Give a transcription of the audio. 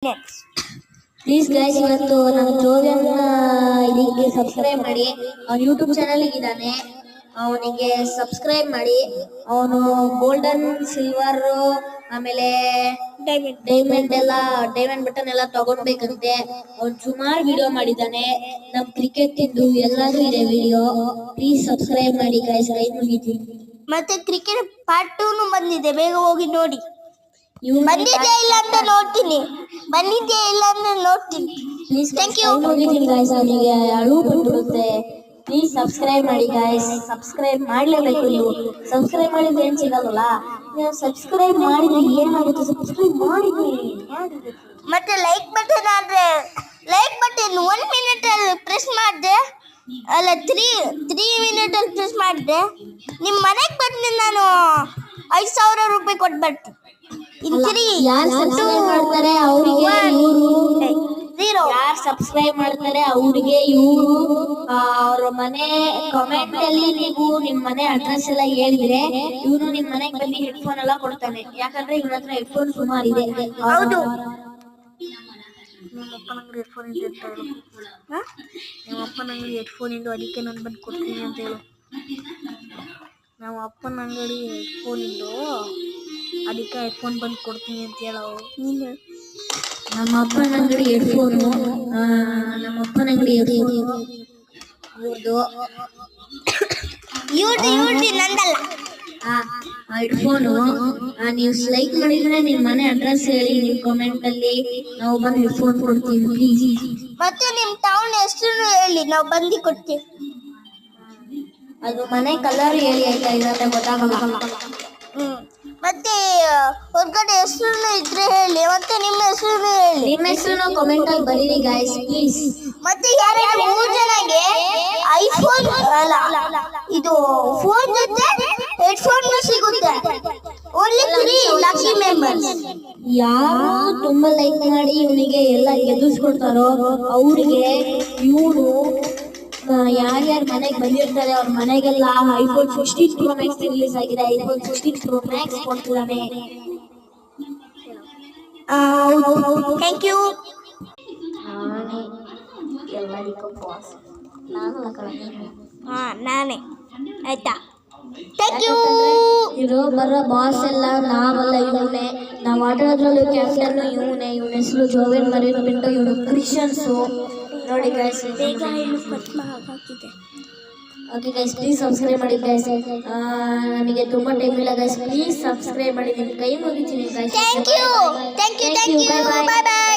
Next. Please guys, ಇವತ್ತು ನಮ್ಮ ಜೋಗನ್ ಇದಕ್ಕೆ ಸಬ್ಸ್ಕ್ರೈಬ್ ಮಾಡಿ. ಅವನ ಯೂಟ್ಯೂಬ್ ಚಾನಲ್ ಇದ್ದಾನೆ, ಅವನಿಗೆ ಸಬ್ಸ್ಕ್ರೈಬ್ ಮಾಡಿ. ಅವನು ಗೋಲ್ಡನ್, ಸಿಲ್ವರ್, ಆಮೇಲೆ ಡೈಮಂಡ್ ಬಟನ್ ಎಲ್ಲ ತಗೊಂಡ್ಬೇಕಂತೆ. ಅವ್ನು ಸುಮಾರು ವಿಡಿಯೋ ಮಾಡಿದ್ದಾನೆ, ನಮ್ ಕ್ರಿಕೆಟ್ ಇಂದು ಎಲ್ಲಾದ್ರೂ ಇದೆ ವಿಡಿಯೋ. ಪ್ಲೀಸ್ ಸಬ್ಸ್ಕ್ರೈಬ್ ಮಾಡಿ ಗೈಸ್, ಕೈ ಮುಗಿತೀನಿ. ಮತ್ತೆ ಕ್ರಿಕೆಟ್ ಪಾರ್ಟ್ 2 ಬಂದಿದೆ, ಬೇಗ ಹೋಗಿ ನೋಡಿ. ಬಂದಿದೆ ಇಲ್ಲ ಅಂತ ನೋಡ್ತೀನಿ, ಬಂದಿದೆ ಇಲ್ಲ ಅಂತ ನೋಡ್ತೀನಿ. Thank you. ಮುಗಿತೀನಿ ಗೈಸ್, ಅವನಿಗೆ ಅಳು ಬಂದ್ಬಿಡುತ್ತೆ. ಪ್ಲೀಸ್ ಸಬ್ಸ್ಕ್ರೈಬ್ ಮಾಡಿ ಗೈಸ್, ಸಬ್ಸ್ಕ್ರೈಬ್ ಮಾಡ್ಲೇಬೇಕು. ನೀವು ಸಬ್ಸ್ಕ್ರೈಬ್ ಮಾಡಿದ್ರೆ ಏನ್ ಸಿಗಲ್ಲ, ನೀವು ಸಬ್ಸ್ಕ್ರೈಬ್ ಮಾಡಿದ್ರೆ ಏನಾಗುತ್ತೆ, ಸಬ್ಸ್ಕ್ರೈಬ್ ಮಾಡಿದ್ರೆ. ಮತ್ತೆ ಲೈಕ್ ಬಟನ್ ಆದ್ರೆ ಲೈಕ್ ಬಟನ್ 1 ಮಿನಿಟ್ ಅಲ್ಲಿ ಪ್ರೆಸ್ ಮಾಡಿದೆ, ಅಲ್ಲ 3 ಮಿನಿಟ್ ಅಲ್ಲಿ ಪ್ರೆಸ್ ಮಾಡಿದೆ, ನಿಮ್ಮ ಮನೆಗೆ ಬಂದು ನಾನು 5,000 ರೂಪಾಯಿ ಕೊಟ್ಬಿಡ್ತೀನಿ. ಯಾರು ಸಬ್ಸ್ಕ್ರೈಬ್ ಮಾಡ್ತಾರೆ ಅವರಿಗೆ ಯಾರು ಸಬ್ಸ್ಕ್ರೈಬ್ ಮಾಡ್ತಾರೆ ಅವ್ರಿಗೆ ಇವರು ಅವ್ರ ಮನೆ ಕಮೆಂಟ್ ಅಲ್ಲಿ ನೀವು ನಿಮ್ ಮನೆ ಅಡ್ರೆಸ್ ಎಲ್ಲ ಹೇಳಿದ್ರೆ ಇವನು ನಿಮ್ ಮನೆಗೆ ಬಂದು ಹೆಡ್ಫೋನ್ ಎಲ್ಲ ಕೊಡ್ತಾನೆ. ಯಾಕಂದ್ರೆ ಇವನ ಹತ್ರ ಹೆಡ್ಫೋನ್ ಸುಮಾರು ಇದೆ. ಹೌದು, ನಿಮ್ಮ ಅಪ್ಪನ ಅಂಗಡಿ ಹೆಡ್ಫೋನ್ ಇದೆ ಅಂತ ಹೇಳು. ನಿಮ್ಮ ಅಪ್ಪನ ಅಂಗಡಿ ಹೆಡ್ಫೋನ್ ಇಂದು ಅದಕ್ಕೆ ನಾನು ಬಂದು ಕೊಡ್ತೀನಿ ಅಂತ ಹೇಳು. ನಮ್ಮ ಅಪ್ಪನ ಅಂಗಡಿ ಹೆಡ್ಫೋನ್ ಇಂದು ಅದಕ್ಕೆ ಹೆಡ್ಫೋನ್ ಬಂದು ಕೊಡ್ತೀನಿ ಅಂತ ಹೇಳು ನೀನು. ನಮ್ಮ ಅಪ್ಪನ ಅಂಗಡಿ ಹೆಡ್ಫೋನು, ನಮ್ಮ ಅಪ್ಪನ ಅಂಗಡಿ ಹೆಡ್ಫೋನು ಇವ್ರದ್ದು ನಂದಲ್ಲ. ಹೆಡ್ಫೋನು ನೀವು ಲೈಕ್ ಮಾಡಿದ್ರೆ ನಿಮ್ ಮನೆ ಅಡ್ರೆಸ್ ಹೇಳಿ, ನಿಮ್ ಕಾಮೆಂಟ್ ಅಲ್ಲಿ ನಾವು ಬಂದು ಹೆಡ್ಫೋನ್ ಕೊಡ್ತೀವಿ ಪ್ಲೀಸ್. ಮತ್ತೆ ನಿಮ್ ಟೌನ್ ಹೆಸರು ಹೇಳಿ, ನಾವು ಬಂದು ಕೊಡ್ತೀವಿ. ಅದು ಮನೆ ಕಲರ್ ಹೇಳಿ ಆಯ್ತಾ, ಇದಂತ ಗೊತ್ತಾಗಲ್ಲ. ಮತ್ತೆ ಹೊರಗಡೆ ಹೆಸರು ಇದ್ರೆ ಹೇಳಿ, ಮತ್ತೆ ನಿಮ್ಮ ಹೆಸರು ಹೇಳಿ. ನಿಮ್ಮ ಹೆಸರು ಕಾಮೆಂಟ್ ಅಲ್ಲಿ ಬರೀರಿ ಗೈಸ್ ಪ್ಲೀಸ್. ಮತ್ತೆ ಯಾರ್ಯಾರು 3 ಜನಗೆ ಐಫೋನ್ ಅಲ್ಲ ಇದು ಫೋನ್ ಜೊತೆ ಹೆಡ್ಫೋನ್ ಸಿಗುತ್ತೆ. Only 3 lucky members. ಯಾರು ತುಂಬಾ ಲೈಕ್ ಮಾಡಿ ಇವನಿಗೆ ಎಲ್ಲ ಗೆಲ್ಲಿಸ್ಕೊಡ್ತಾರೋ ಅವ್ರಿಗೆ ಇವನು ಯಾರ್ಯಾರು ಮನೆಗೆ ಬಂದಿರ್ತಾರೆ ಅವ್ರ ಮನೆಗೆಲ್ಲ ಐಫೋನ್ 16 Pro Max ರಿಲೀಸ್ ಆಗಿದೆ, ಐಫೋನ್ 16 Pro Max ಕೊಡ್ತಿದ್ದಾನೆ. Thank you. ಎಲ್ಲರಿಗೂ ಬಾಸ್ ನಾನೇ ಆಯ್ತಾ. Thank you. ಇರೋ ಬರೋ ಬಾಸ್ ಎಲ್ಲ ನಾವಲ್ಲ, ಇವನೇ. ನಾವು ಆಟ ಆಡೋದ್ರಲ್ಲಿ ಕ್ಯಾಪ್ಟನ್ ಇವನೇ. ಇವನ ಹೆಸರು ಜೋವೆನ್ ಮರಿನ್ ಪಿಂಟೋ, ಇವನು ಕ್ರಿಶ್ಚಿಯನ್ಸು. ನೋಡಿ ಗೈಸ್, ಬೇಗ ಇನ್ನು ಕಟ್ ಹಾಕಿದೆ. ಓಕೆ ಗೈಸ್, ಪ್ಲೀಸ್ ಸಬ್ಸ್ಕ್ರೈಬ್ ಮಾಡಿ ಗೈಸ್. ನಮಗೆ ತುಂಬಾ ಟೈಮ್ ಇಲ್ಲ ಗೈಸ್, ಪ್ಲೀಸ್ ಸಬ್ಸ್ಕ್ರೈಬ್ ಮಾಡಿ. ನಿಮ್ಗೆ ಕೈ ಮುಗಿತೀನಿ guys. Thank you, thank you, thank you, bye bye.